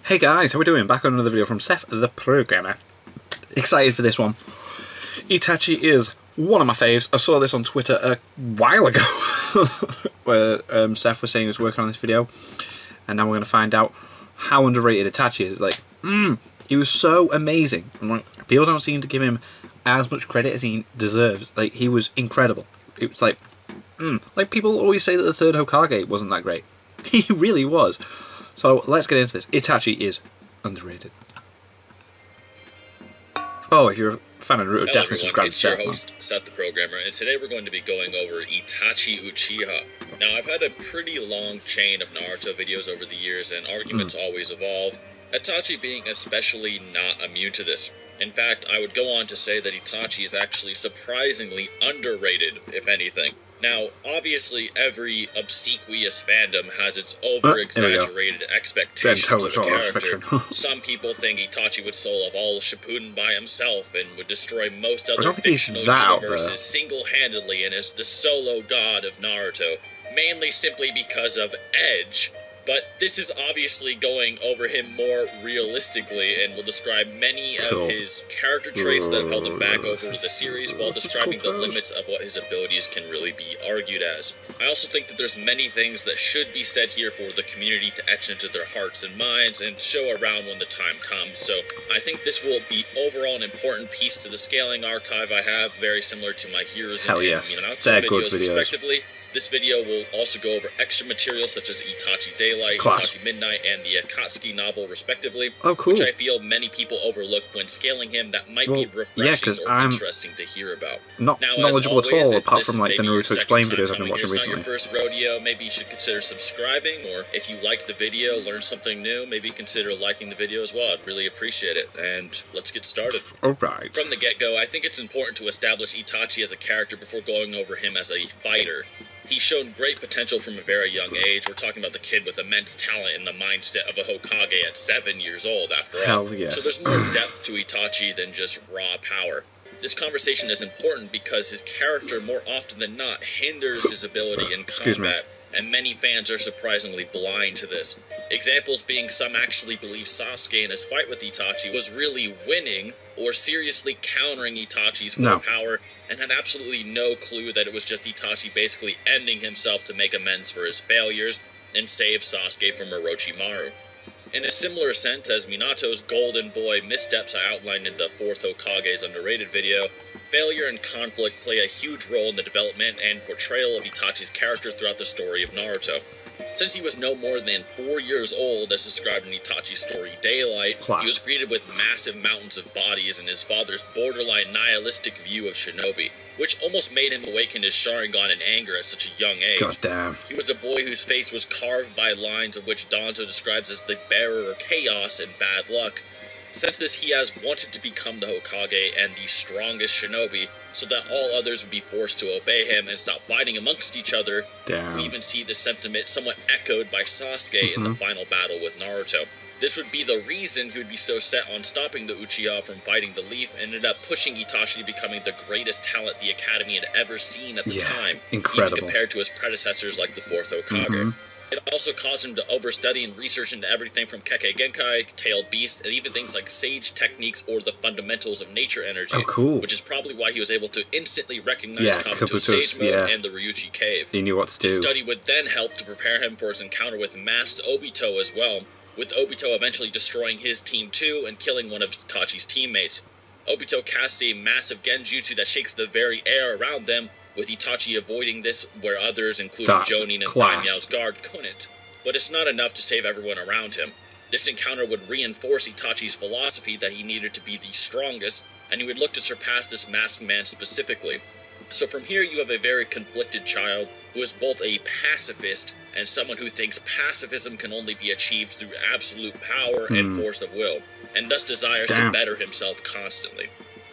Hey guys, how we doing? Back on another video from Seth the Programmer. Excited for this one. Itachi is one of my faves. I saw this on Twitter a while ago where Seth was saying he was working on this video, and now we're going to find out how underrated Itachi is. Like, he was so amazing. And like, people don't seem to give him as much credit as he deserves. Like, he was incredible. It was like, like people always say that the third Hokage wasn't that great. He really was. So let's get into this. Itachi is underrated. Oh, if you're a fan of Naruto, definitely subscribe to Seth. It's your host, Seth the Programmer, and today we're going to be going over Itachi Uchiha. Now, I've had a pretty long chain of Naruto videos over the years, and arguments always evolve, Itachi being especially not immune to this. In fact, I would go on to say that Itachi is actually surprisingly underrated, if anything. Now, obviously, every obsequious fandom has its over-exaggerated expectations of a character. Some people think Itachi would solo all Shippuden by himself and would destroy most other fictional universes single-handedly and is the solo god of Naruto, mainly simply because of Edge. But this is obviously going over him more realistically and will describe many of his character traits that have held him back over the series while describing the limits of what his abilities can really be argued as. I also think that there's many things that should be said here for the community to etch into their hearts and minds and show around when the time comes. So I think this will be overall an important piece to the scaling archive I have, very similar to my Heroes and Minato videos respectively. This video will also go over extra materials such as Itachi Daylight, Itachi Midnight, and the Akatsuki novel, respectively, which I feel many people overlook when scaling him that might be refreshing or interesting to hear about. Not knowledgeable at all, apart from like the Naruto Explain videos I've been watching recently. If it's not your first rodeo, maybe you should consider subscribing, or if you like the video, learn something new, maybe consider liking the video as well. I'd really appreciate it, and let's get started. Alright. From the get-go, I think it's important to establish Itachi as a character before going over him as a fighter. He's shown great potential from a very young age. We're talking about the kid with immense talent and the mindset of a Hokage at 7 years old, after all. Hell yes. So there's more depth to Itachi than just raw power. This conversation is important because his character, more often than not, hinders his ability in combat, and many fans are surprisingly blind to this. Examples being some actually believe Sasuke in his fight with Itachi was really winning or seriously countering Itachi's full power, and had absolutely no clue that it was just Itachi basically ending himself to make amends for his failures and save Sasuke from Orochimaru. In a similar sense as Minato's golden boy missteps I outlined in the 4th Hokage's underrated video, failure and conflict play a huge role in the development and portrayal of Itachi's character throughout the story of Naruto. Since he was no more than 4 years old, as described in Itachi's story Daylight, he was greeted with massive mountains of bodies and his father's borderline nihilistic view of shinobi, which almost made him awaken his Sharingan in anger at such a young age. Goddamn. He was a boy whose face was carved by lines of which Danzo describes as the bearer of chaos and bad luck. Since this, he has wanted to become the Hokage and the strongest shinobi, so that all others would be forced to obey him and stop fighting amongst each other. We even see this sentiment somewhat echoed by Sasuke in the final battle with Naruto. This would be the reason he would be so set on stopping the Uchiha from fighting the Leaf, and ended up pushing Itachi to becoming the greatest talent the Academy had ever seen at the time, even compared to his predecessors like the 4th Hokage. It also caused him to overstudy and research into everything from Kekkei Genkai, Tailed Beast, and even things like sage techniques or the fundamentals of nature energy, which is probably why he was able to instantly recognize Kabuto's Sage Mode and the Ryuchi Cave. He knew what to do. This study would then help to prepare him for his encounter with masked Obito as well, with Obito eventually destroying his team too and killing one of Itachi's teammates. Obito casts a massive genjutsu that shakes the very air around them, with Itachi avoiding this where others, including Jonin and Daimyo's guard, couldn't. But it's not enough to save everyone around him. This encounter would reinforce Itachi's philosophy that he needed to be the strongest, and he would look to surpass this masked man specifically. So from here you have a very conflicted child who is both a pacifist and someone who thinks pacifism can only be achieved through absolute power and force of will, and thus desires to better himself constantly.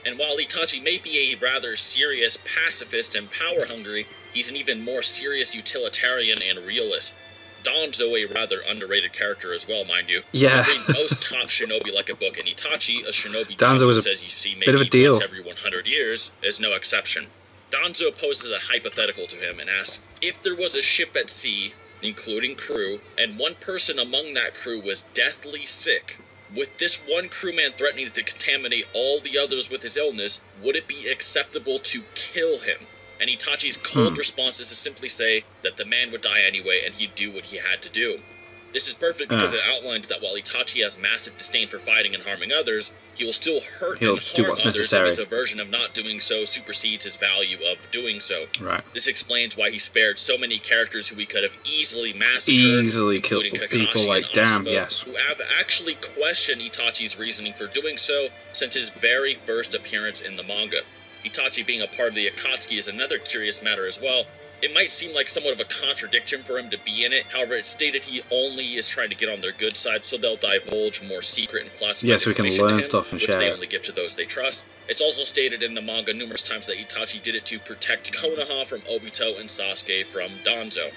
And while Itachi may be a rather serious pacifist and power-hungry, he's an even more serious utilitarian and realist. Danzo, a rather underrated character as well, mind you. Yeah. Read most top shinobi like a book, and Itachi, a shinobi Danzo says you see maybe once every 100 years, is no exception. Danzo poses a hypothetical to him and asks, if there was a ship at sea, including crew, and one person among that crew was deathly sick. With this one crewman threatening to contaminate all the others with his illness, would it be acceptable to kill him? And Itachi's cold response is to simply say that the man would die anyway and he'd do what he had to do. This is perfect because it outlines that while Itachi has massive disdain for fighting and harming others, he will still hurt and harm others if his aversion of not doing so supersedes his value of doing so. Right. This explains why he spared so many characters who he could have easily massacred, Easily killed Kakashi people like, and damn, Asuma, yes. who have actually questioned Itachi's reasoning for doing so since his very first appearance in the manga. Itachi being a part of the Akatsuki is another curious matter as well. It might seem like somewhat of a contradiction for him to be in it, however, it's stated he only is trying to get on their good side, so they'll divulge more secret and classified so we can information learn to him, stuff and which share they it. only give to those they trust. It's also stated in the manga numerous times that Itachi did it to protect Konoha from Obito and Sasuke from Danzo.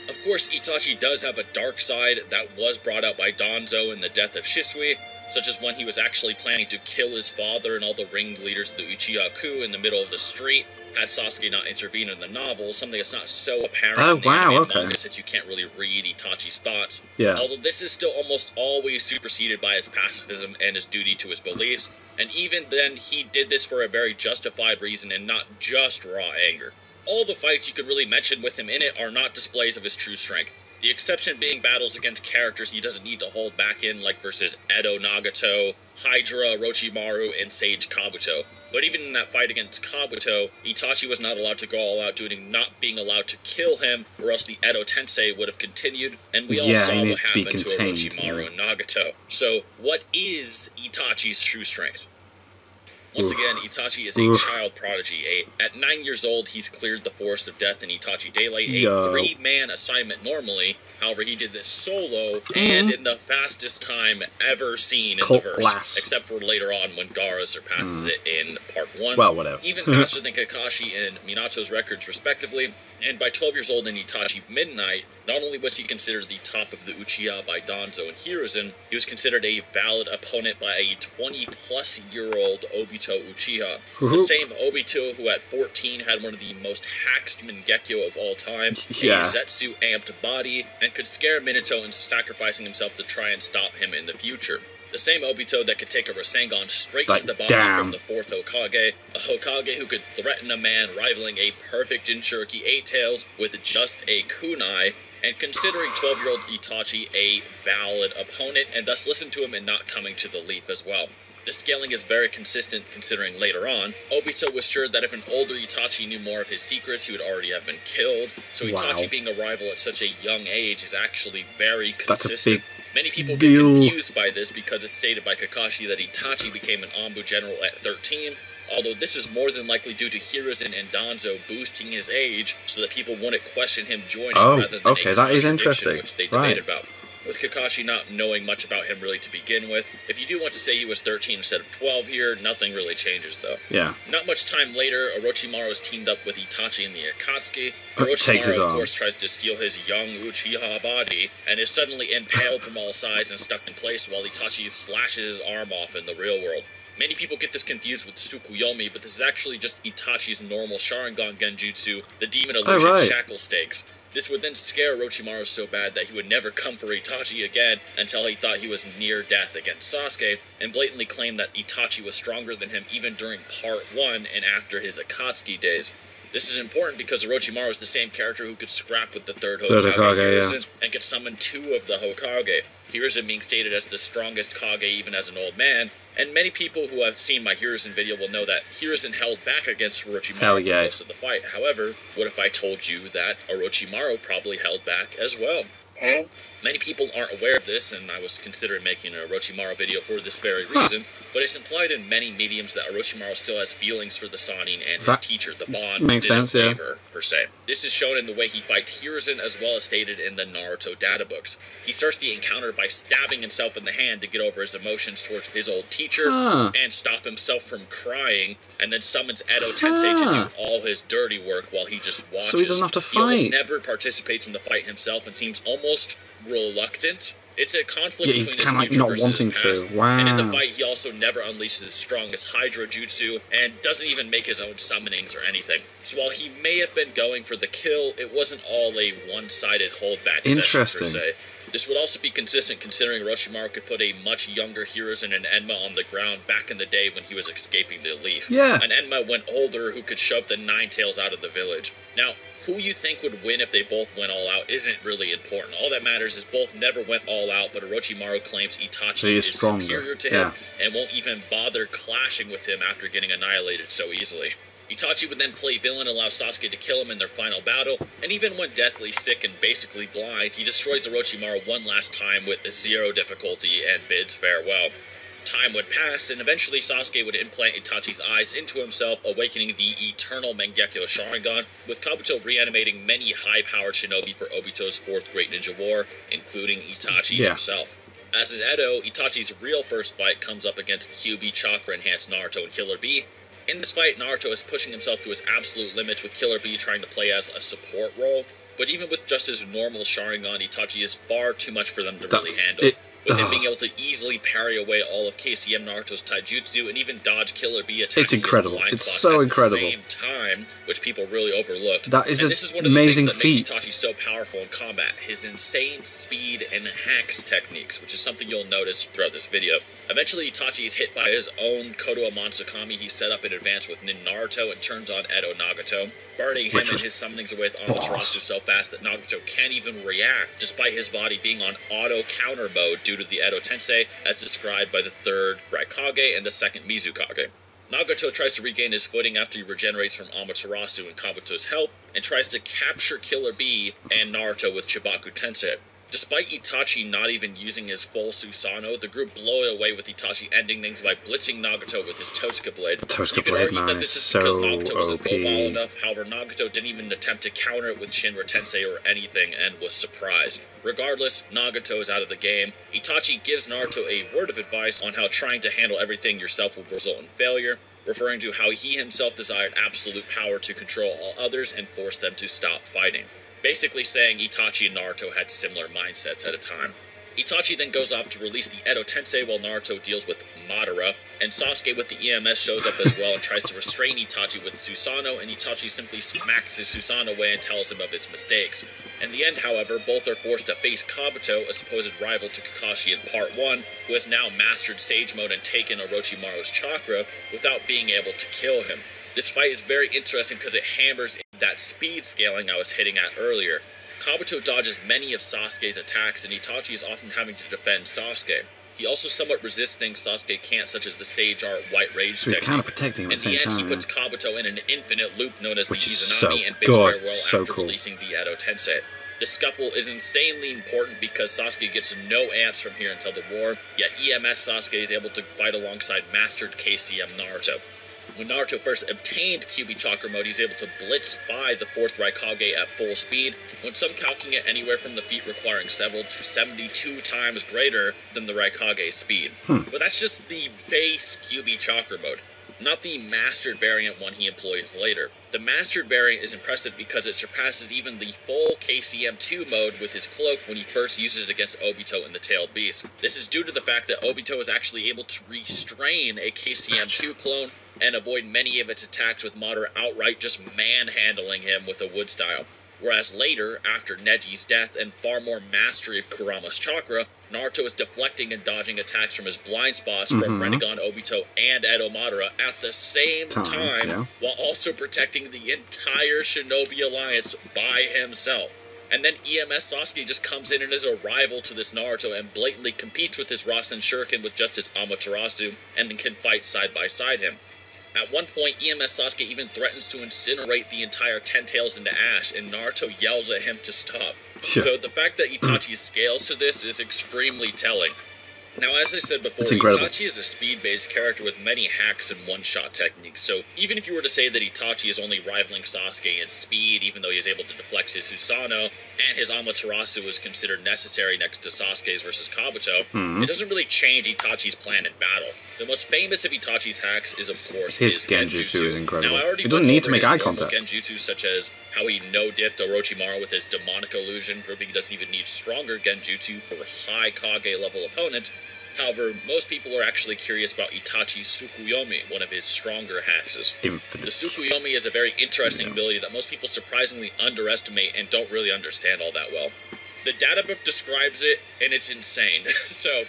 Of course, Itachi does have a dark side that was brought out by Danzo in the death of Shisui, such as when he was actually planning to kill his father and all the ringleaders of the Uchiha coup in the middle of the street, had Sasuke not intervened in the novel, something that's not so apparent in the anime and manga since you can't really read Itachi's thoughts. Yeah. Although this is still almost always superseded by his pacifism and his duty to his beliefs, and even then he did this for a very justified reason and not just raw anger. All the fights you could really mention with him in it are not displays of his true strength. The exception being battles against characters he doesn't need to hold back in, like versus Edo Nagato, Hydra, Orochimaru, and Sage Kabuto. But even in that fight against Kabuto, Itachi was not allowed to go all out due to not being allowed to kill him, or else the Edo Tensei would have continued, and we all saw what happened to Orochimaru and Nagato. So, what is Itachi's true strength? Once again, Itachi is a child prodigy. At 9 years old, he's cleared the Forest of Death in Itachi Daylight, a 3-man assignment normally. However, he did this solo and in the fastest time ever seen in the verse, except for later on when Gaara surpasses it in Part 1. Well, whatever. Even faster than Kakashi and Minato's records, respectively. And by 12 years old in Itachi Midnight, not only was he considered the top of the Uchiha by Danzo and Hiruzen, he was considered a valid opponent by a 20-plus-year-old Obito Uchiha. The same Obito who at 14 had one of the most hacked Mangekyo of all time, a Zetsu-amped body, and could scare Minato into sacrificing himself to try and stop him in the future. The same Obito that could take a Rasengan straight to the body from the 4th Hokage, a Hokage who could threaten a man rivaling a perfect Jinchuriki 8-Tails with just a kunai, and considering 12-year-old Itachi a valid opponent, and thus listen to him and not coming to the leaf as well. The scaling is very consistent considering later on, Obito was sure that if an older Itachi knew more of his secrets, he would already have been killed, so Itachi being a rival at such a young age is actually very consistent. Many people get confused by this because it's stated by Kakashi that Itachi became an Anbu general at 13, although this is more than likely due to Hiruzen and Danzo boosting his age so that people wouldn't question him joining rather than a that is interesting. Which they debated about. With Kakashi not knowing much about him really to begin with, if you do want to say he was 13 instead of 12 here, nothing really changes though. Yeah. Not much time later, Orochimaru is teamed up with Itachi in the Akatsuki. Orochimaru, of course, tries to steal his young Uchiha body, and is suddenly impaled from all sides and stuck in place while Itachi slashes his arm off in the real world. Many people get this confused with Tsukuyomi, but this is actually just Itachi's normal Sharingan Genjutsu, the Demon Illusion Shackle Stakes. This would then scare Orochimaru so bad that he would never come for Itachi again until he thought he was near death against Sasuke, and blatantly claimed that Itachi was stronger than him even during Part 1 and after his Akatsuki days. This is important because Orochimaru is the same character who could scrap with the third Hokage, Hiruzen, and could summon 2 of the Hokage. Hiruzen being stated as the strongest Kage even as an old man, and many people who have seen my Hiruzen video will know that Hiruzen held back against Orochimaru for most of the fight. However, what if I told you that Orochimaru probably held back as well? Many people aren't aware of this, and I was considering making an Orochimaru video for this very reason, but it's implied in many mediums that Orochimaru still has feelings for the Sannin and his teacher. The bond didn't waver, per se. This is shown in the way he fights Hiruzen, as well as stated in the Naruto data books. He starts the encounter by stabbing himself in the hand to get over his emotions towards his old teacher, and stop himself from crying, and then summons Edo Tensei to do all his dirty work while he just watches. So he doesn't have to fight. He almost never participates in the fight himself and seems almost reluctant It's a conflict Yeah, he's between his kinda, like, future not versus wanting his past. to. Wow. And in the fight, he also never unleashes his strongest Hydro Jutsu, and doesn't even make his own summonings or anything. So while he may have been going for the kill, it wasn't all a one-sided holdback session per se. This would also be consistent considering Orochimaru could put a much younger Hiruzen and Enma on the ground back in the day when he was escaping the Leaf. Yeah. An Enma went older who could shove the Nine Tails out of the village. Now, who you think would win if they both went all out isn't really important. All that matters is both never went all out, but Orochimaru claims Itachi is superior to him and won't even bother clashing with him after getting annihilated so easily. Itachi would then play villain and allow Sasuke to kill him in their final battle, and even when deathly sick and basically blind, he destroys Orochimaru one last time with 0 difficulty and bids farewell. Time would pass, and eventually Sasuke would implant Itachi's eyes into himself, awakening the eternal Mangekyo Sharingan, with Kabuto reanimating many high-powered shinobi for Obito's 4th Great Ninja War, including Itachi himself. As an Edo, Itachi's real first fight comes up against Kyuubi Chakra-enhanced Naruto and Killer Bee. In this fight, Naruto is pushing himself to his absolute limits, with Killer Bee trying to play as a support role, but even with just his normal Sharingan, Itachi is far too much for them to really handle. With him being able to easily parry away all of KCM Naruto's taijutsu and even dodge Killer Bee attacking it's incredible. his blind It's spots so at incredible. the same time, which people really overlook. That is and this is one of the amazing things that feat. makes Itachi so powerful in combat, his insane speed and hacks techniques, which is something you'll notice throughout this video. Eventually, Itachi is hit by his own Kodoa Matsukami he set up in advance with Nin Naruto and turns on Edo Nagato, burning him and his summonings away with Amaterasu so fast that Nagato can't even react, despite his body being on auto counter mode due to the Edo Tensei, as described by the 3rd Raikage and the 2nd Mizukage. Nagato tries to regain his footing after he regenerates from Amaterasu and Kabuto's help, and tries to capture Killer Bee and Naruto with Chibaku Tensei. Despite Itachi not even using his full Susanoo, the group blow it away with Itachi ending things by blitzing Nagato with his Totsuka Blade. You could argue that this is because Nagato wasn't mobile enough, however Nagato didn't even attempt to counter it with Shinra Tensei or anything and was surprised. Regardless, Nagato is out of the game. Itachi gives Naruto a word of advice on how trying to handle everything yourself will result in failure, referring to how he himself desired absolute power to control all others and force them to stop fighting. Basically saying Itachi and Naruto had similar mindsets at a time. Itachi then goes off to release the Edo Tensei while Naruto deals with Madara, and Sasuke with the EMS shows up as well and tries to restrain Itachi with Susanoo, and Itachi simply smacks his Susanoo away and tells him of his mistakes. In the end, however, both are forced to face Kabuto, a supposed rival to Kakashi in Part 1, who has now mastered Sage Mode and taken Orochimaru's chakra without being able to kill him. This fight is very interesting because it hammers in that speed scaling I was hitting at earlier. Kabuto dodges many of Sasuke's attacks, and Itachi is often having to defend Sasuke. He also somewhat resists things Sasuke can't, such as the Sage Art White Rage technique. He's kind of protecting him at the same time. In the end, he puts Kabuto in an infinite loop known as the Which is Izanami so and bids good. farewell So after cool. releasing the Edo Tensei. The scuffle is insanely important because Sasuke gets no amps from here until the war, yet EMS Sasuke is able to fight alongside mastered KCM Naruto. When Naruto first obtained Kyuubi Chakra mode, he's able to blitz by the 4th Raikage at full speed, when some calculating it anywhere from the feat requiring several to 72 times greater than the Raikage's speed. But that's just the base Kyuubi Chakra mode, not the mastered variant one he employs later. The mastered variant is impressive because it surpasses even the full KCM2 mode with his cloak when he first uses it against Obito in the Tailed Beast. This is due to the fact that Obito is actually able to restrain a KCM2 clone and avoid many of its attacks, with Madara outright just manhandling him with a wood style. Whereas later, after Neji's death and far more mastery of Kurama's chakra, Naruto is deflecting and dodging attacks from his blind spots from Rinnegan Obito and Edo Madara at the same time, while also protecting the entire Shinobi Alliance by himself. And then EMS Sasuke just comes in and is a rival to this Naruto and blatantly competes with his Rasen Shuriken with just his Amaterasu, and then can fight side by side him. At one point, EMS Sasuke even threatens to incinerate the entire Ten Tails into ash, and Naruto yells at him to stop. So the fact that Itachi scales to this is extremely telling. Now, as I said before, Itachi is a speed-based character with many hacks and one-shot techniques, so even if you were to say that Itachi is only rivaling Sasuke in speed, even though he is able to deflect his Susanoo, and his Amaterasu is considered necessary next to Sasuke's versus Kabuto, it doesn't really change Itachi's plan in battle. The most famous of Itachi's hacks is, of course, His his genjutsu is incredible. Now, I already He doesn't went need to over make his eye normal contact. genjutsu, such as how he no-diffed Orochimaru with his demonic illusion, proving he doesn't even need stronger genjutsu for high Kage-level opponents. However, most people are actually curious about Itachi's Tsukuyomi, one of his stronger hacks. Infinite. The Tsukuyomi is a very interesting ability that most people surprisingly underestimate and don't really understand all that well. The data book describes it, and it's insane. So,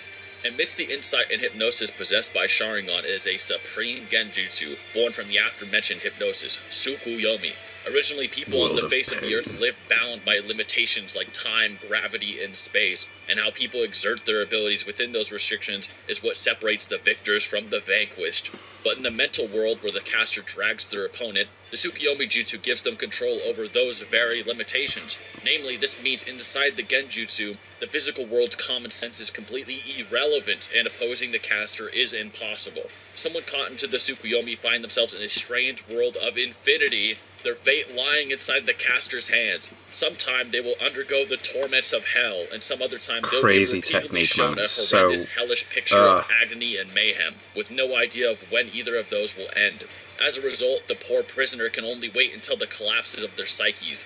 amidst the insight and hypnosis possessed by Sharingan is a supreme genjutsu, born from the after-mentioned hypnosis, Tsukuyomi. Originally, people on the face of the earth lived bound by limitations like time, gravity, and space, and how people exert their abilities within those restrictions is what separates the victors from the vanquished. But in the mental world where the caster drags their opponent, the Tsukuyomi Jutsu gives them control over those very limitations. Namely, this means inside the Genjutsu, the physical world's common sense is completely irrelevant, and opposing the caster is impossible. Someone caught into the Tsukuyomi find themselves in a strange world of infinity, their fate lying inside the caster's hands. Sometime they will undergo the torments of hell, and some other time they'll be repeatedly shown a horrendous, hellish picture of agony and mayhem, with no idea of when either of those will end. As a result, the poor prisoner can only wait until the collapses of their psyches.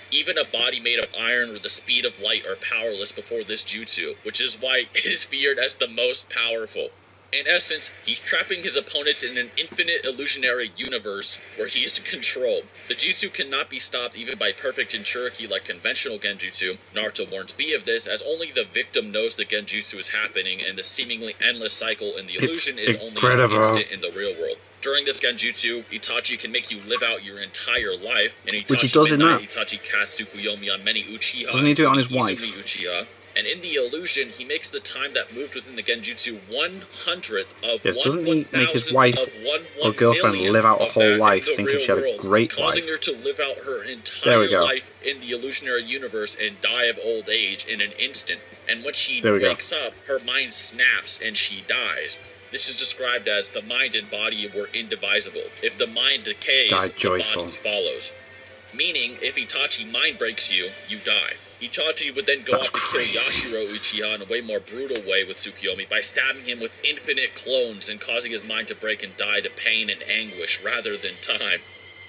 Even a body made of iron or the speed of light are powerless before this jutsu, which is why it is feared as the most powerful. In essence, he's trapping his opponents in an infinite illusionary universe where he is controlled. The jutsu cannot be stopped even by perfect Jinchuriki like conventional genjutsu. Naruto warns B of this, as only the victim knows the genjutsu is happening, and the seemingly endless cycle in the illusion is only an instant in the real world. During this genjutsu, Itachi can make you live out your entire life, and Itachi, which he does in that. Itachi casts Tsukuyomi on many Uchiha. Doesn't he do it on his wife? Uchiha. And in the illusion, he makes the time that moved within the genjutsu 1/100th of yes, 1/1000 doesn't he make his wife of 1 or girlfriend live out a whole life thinking she had a great causing life? her to live out her entire life in the illusionary universe and die of old age in an instant. And when she wakes up, her mind snaps and she dies. This is described as the mind and body were indivisible. If the mind decays, the body follows. Meaning, if Itachi mind breaks you, you die. Itachi would then go off to kill Yashiro Uchiha in a way more brutal way with Tsukuyomi by stabbing him with infinite clones and causing his mind to break and die to pain and anguish rather than time.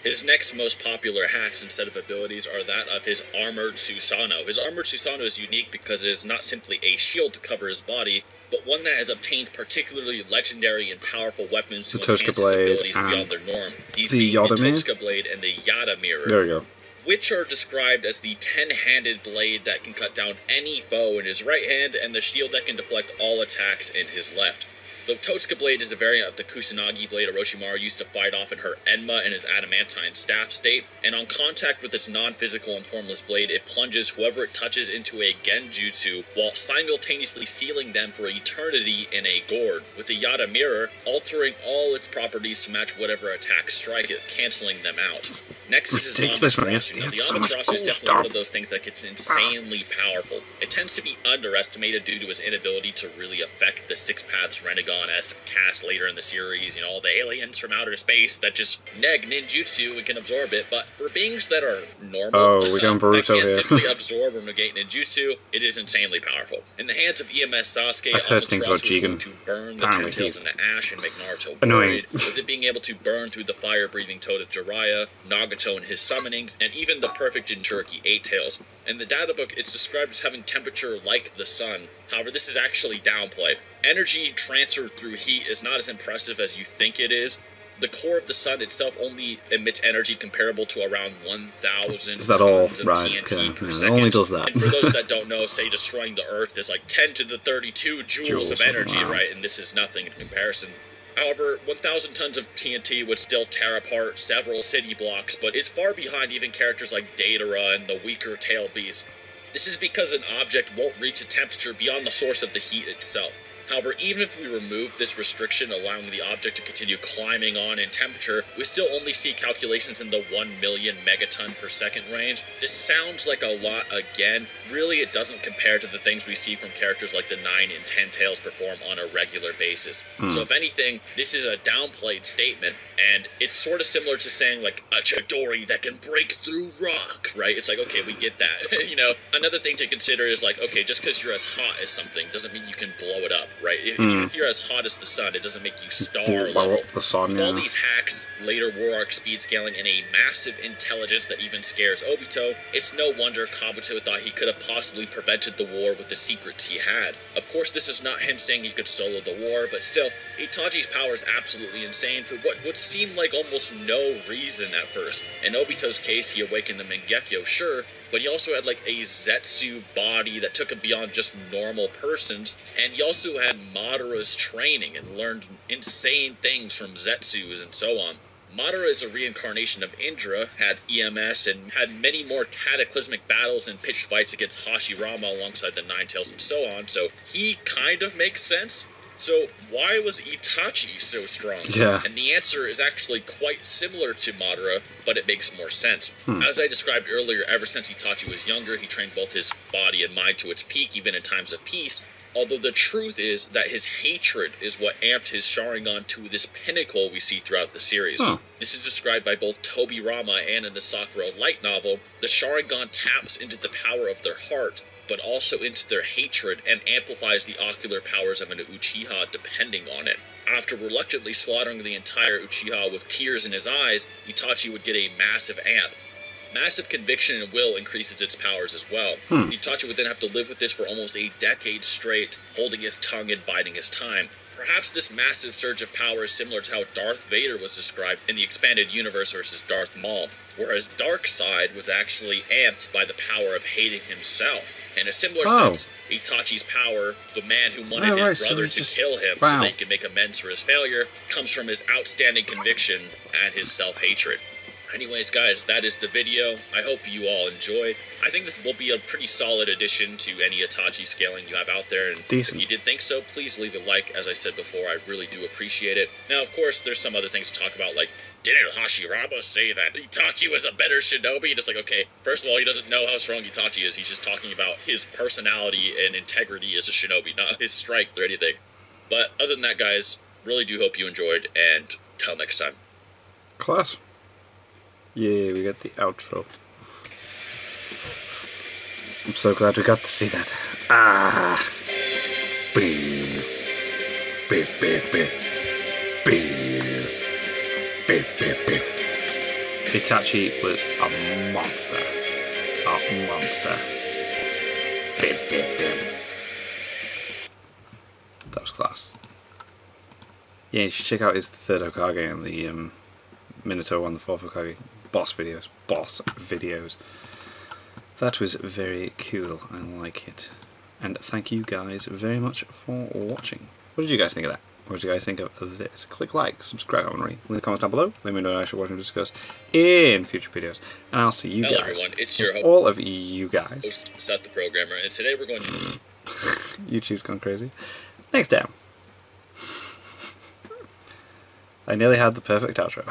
His next most popular hacks instead of abilities are that of his Armored Susanoo. His Armored Susanoo is unique because it is not simply a shield to cover his body, but one that has obtained particularly legendary and powerful weapons to enhance his abilities beyond their norm. These being the Totsuka Blade and the Yada Mirror. There we go. Which are described as the 10-handed blade that can cut down any foe in his right hand, and the shield that can deflect all attacks in his left. The Totsuka Blade is a variant of the Kusanagi blade Orochimaru used to fight off in her Enma in his adamantine staff state, and on contact with its non-physical and formless blade, it plunges whoever it touches into a genjutsu, while simultaneously sealing them for eternity in a gourd, with the Yada Mirror altering all its properties to match whatever attacks strike it, cancelling them out. Next is his Amaterasu. Now, the Amaterasu is definitely one of those things that gets insanely powerful. It tends to be underestimated due to his inability to really affect the Six Paths Renegon-esque cast later in the series, all the aliens from outer space that just neg ninjutsu and can absorb it, but for beings that are normal, that can't simply absorb or negate ninjutsu, it is insanely powerful. In the hands of EMS Sasuke, Amaterasu was going to burn the Ten Tails into ash and make Naruto worried, with it being able to burn through the fire-breathing toad of Jiraiya, Nagato and his summonings, and even the perfect Jinchuriki Eight Tails. In the data book, it's described as having temperature like the sun. However, this is actually downplayed. Energy transferred through heat is not as impressive as you think it is. The core of the sun itself only emits energy comparable to around 1,000 tons of TNT per second. It only does that. And for those that don't know, say destroying the Earth is like 10 to the 32 joules of energy, right? And this is nothing in comparison. However, 1,000 tons of TNT would still tear apart several city blocks, but is far behind even characters like Datara and the weaker Tail Beast. This is because an object won't reach a temperature beyond the source of the heat itself. However, even if we remove this restriction allowing the object to continue climbing on in temperature, we still only see calculations in the 1 million megaton per second range. This sounds like a lot again. Really, it doesn't compare to the things we see from characters like the 9 and 10 Tails perform on a regular basis. So if anything, this is a downplayed statement, and it's sort of similar to saying like a Chidori that can break through rock, right? It's like, okay, we get that. Another thing to consider is like, okay, just because you're as hot as something doesn't mean you can blow it up. right? If you're as hot as the sun, it doesn't make you star level. The sun, With yeah. all these hacks, later war arc speed scaling, and a massive intelligence that even scares Obito, it's no wonder Kabuto thought he could have possibly prevented the war with the secrets he had. Of course, this is not him saying he could solo the war, but still, Itachi's power is absolutely insane for what would seem like almost no reason at first. In Obito's case, he awakened the Mangekyo, sure, but he also had like a Zetsu body that took him beyond just normal persons, and he also had Madara's training and learned insane things from Zetsus and so on. Madara is a reincarnation of Indra, had EMS, and had many more cataclysmic battles and pitched fights against Hashirama alongside the Nine Tails and so on, so he kind of makes sense. So why was Itachi so strong? Yeah. And the answer is actually quite similar to Madara, but it makes more sense. As I described earlier, ever since Itachi was younger, he trained both his body and mind to its peak, even in times of peace. Although the truth is that his hatred is what amped his Sharingan to this pinnacle we see throughout the series. This is described by both Tobirama and in the Sakura light novel. The Sharingan taps into the power of their heart, but also into their hatred, and amplifies the ocular powers of an Uchiha depending on it. After reluctantly slaughtering the entire Uchiha with tears in his eyes, Itachi would get a massive amp. Massive conviction and will increases its powers as well. Itachi would then have to live with this for almost a decade straight, holding his tongue and biding his time. Perhaps this massive surge of power is similar to how Darth Vader was described in the Expanded Universe versus Darth Maul, whereas Darkseid was actually amped by the power of hating himself. In a similar sense, Itachi's power, the man who wanted his brother to kill him so that he could make amends for his failure, comes from his outstanding conviction and his self-hatred. Anyways, guys, that is the video. I hope you all enjoyed. I think this will be a pretty solid addition to any Itachi scaling you have out there, and if you did think so, please leave a like. As I said before, I really do appreciate it. Now, of course, there's some other things to talk about, like, didn't Hashirama say that Itachi was a better shinobi? And it's like, okay, first of all, he doesn't know how strong Itachi is. He's just talking about his personality and integrity as a shinobi, not his strength or anything. But other than that, guys, really do hope you enjoyed, and till next time. Class. Yeah, we got the outro. I'm so glad we got to see that. Ah! Beep. Beep, beep, beep. Beep. Beep, beep, beep. Itachi was a monster. A monster. Beep, beep, beep. That was class. Yeah, you should check out his third Hokage and the Minato on the fourth Hokage. Boss videos. That was very cool. I like it. And thank you guys very much for watching. What did you guys think of that? What did you guys think of this? Click like, subscribe, leave in the comments down below. Let me know what I should watch and discuss in future videos. And I'll see you guys. Hello everyone, it's your host, all of you guys. Seth the Programmer, and today we're going to... YouTube's gone crazy. Next time. I nearly had the perfect outro.